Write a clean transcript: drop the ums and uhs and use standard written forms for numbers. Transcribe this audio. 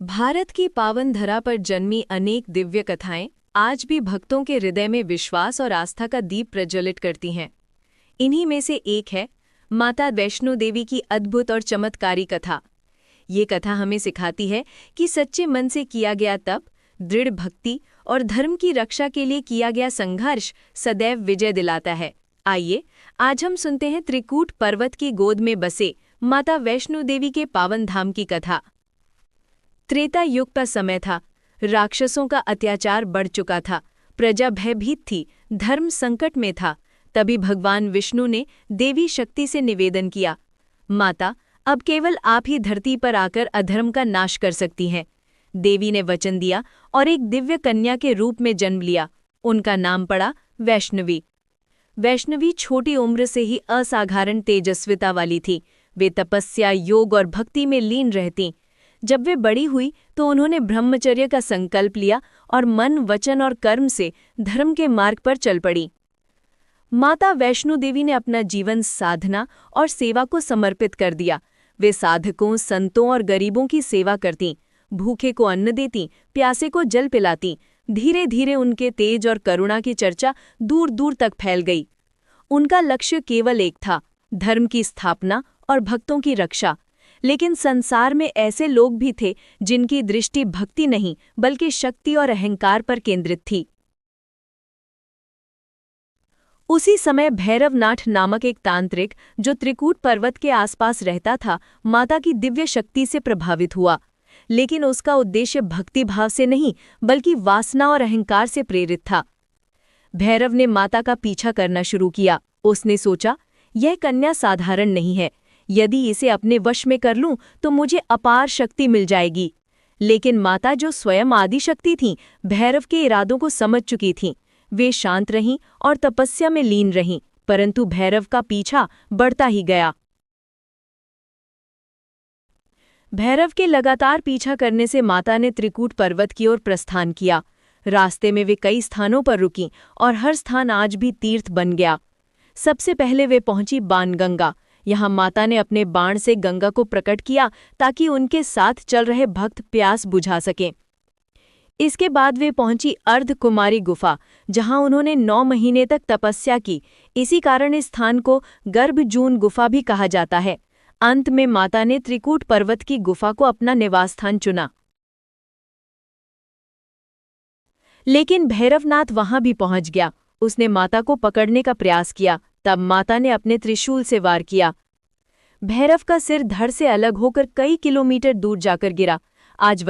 भारत की पावन धरा पर जन्मी अनेक दिव्य कथाएं आज भी भक्तों के हृदय में विश्वास और आस्था का दीप प्रज्वलित करती हैं। इन्हीं में से एक है माता वैष्णो देवी की अद्भुत और चमत्कारी कथा। ये कथा हमें सिखाती है कि सच्चे मन से किया गया तप, दृढ़ भक्ति और धर्म की रक्षा के लिए किया गया संघर्ष सदैव विजय दिलाता है। आइए आज हम सुनते हैं त्रिकूट पर्वत की गोद में बसे माता वैष्णो देवी के पावन धाम की कथा। त्रेता युग का समय था। राक्षसों का अत्याचार बढ़ चुका था, प्रजा भयभीत थी, धर्म संकट में था। तभी भगवान विष्णु ने देवी शक्ति से निवेदन किया, माता, अब केवल आप ही धरती पर आकर अधर्म का नाश कर सकती हैं। देवी ने वचन दिया और एक दिव्य कन्या के रूप में जन्म लिया। उनका नाम पड़ा वैष्णवी। वैष्णवी छोटी उम्र से ही असाधारण तेजस्विता वाली थी। वे तपस्या, योग और भक्ति में लीन रहतीं। जब वे बड़ी हुई तो उन्होंने ब्रह्मचर्य का संकल्प लिया और मन, वचन और कर्म से धर्म के मार्ग पर चल पड़ी। माता वैष्णो देवी ने अपना जीवन साधना और सेवा को समर्पित कर दिया। वे साधकों, संतों और गरीबों की सेवा करतीं, भूखे को अन्न देतीं, प्यासे को जल पिलातीं। धीरे धीरे उनके तेज और करुणा की चर्चा दूर दूर तक फैल गई। उनका लक्ष्य केवल एक था, धर्म की स्थापना और भक्तों की रक्षा। लेकिन संसार में ऐसे लोग भी थे जिनकी दृष्टि भक्ति नहीं बल्कि शक्ति और अहंकार पर केंद्रित थी। उसी समय भैरवनाथ नामक एक तांत्रिक, जो त्रिकूट पर्वत के आसपास रहता था, माता की दिव्य शक्ति से प्रभावित हुआ। लेकिन उसका उद्देश्य भक्तिभाव से नहीं बल्कि वासना और अहंकार से प्रेरित था। भैरव ने माता का पीछा करना शुरू किया। उसने सोचा, यह कन्या साधारण नहीं है, यदि इसे अपने वश में कर लूं तो मुझे अपार शक्ति मिल जाएगी। लेकिन माता, जो स्वयं आदि शक्ति थीं, भैरव के इरादों को समझ चुकी थीं। वे शांत रहीं और तपस्या में लीन रहीं, परंतु भैरव का पीछा बढ़ता ही गया। भैरव के लगातार पीछा करने से माता ने त्रिकूट पर्वत की ओर प्रस्थान किया। रास्ते में वे कई स्थानों पर रुकीं और हर स्थान आज भी तीर्थ बन गया। सबसे पहले वे पहुंची बाणगंगा। यहाँ माता ने अपने बाण से गंगा को प्रकट किया ताकि उनके साथ चल रहे भक्त प्यास बुझा सकें। इसके बाद वे पहुंची अर्धकुमारी गुफा, जहां उन्होंने 9 महीने तक तपस्या की। इसी कारण इस स्थान को गर्भजून गुफा भी कहा जाता है। अंत में माता ने त्रिकूट पर्वत की गुफा को अपना निवास स्थान चुना। लेकिन भैरवनाथ वहां भी पहुंच गया। उसने माता को पकड़ने का प्रयास किया। तब माता ने अपने त्रिशूल से वार किया। भैरव का सिर धड़ से अलग होकर कई किलोमीटर दूर जाकर गिरा। आज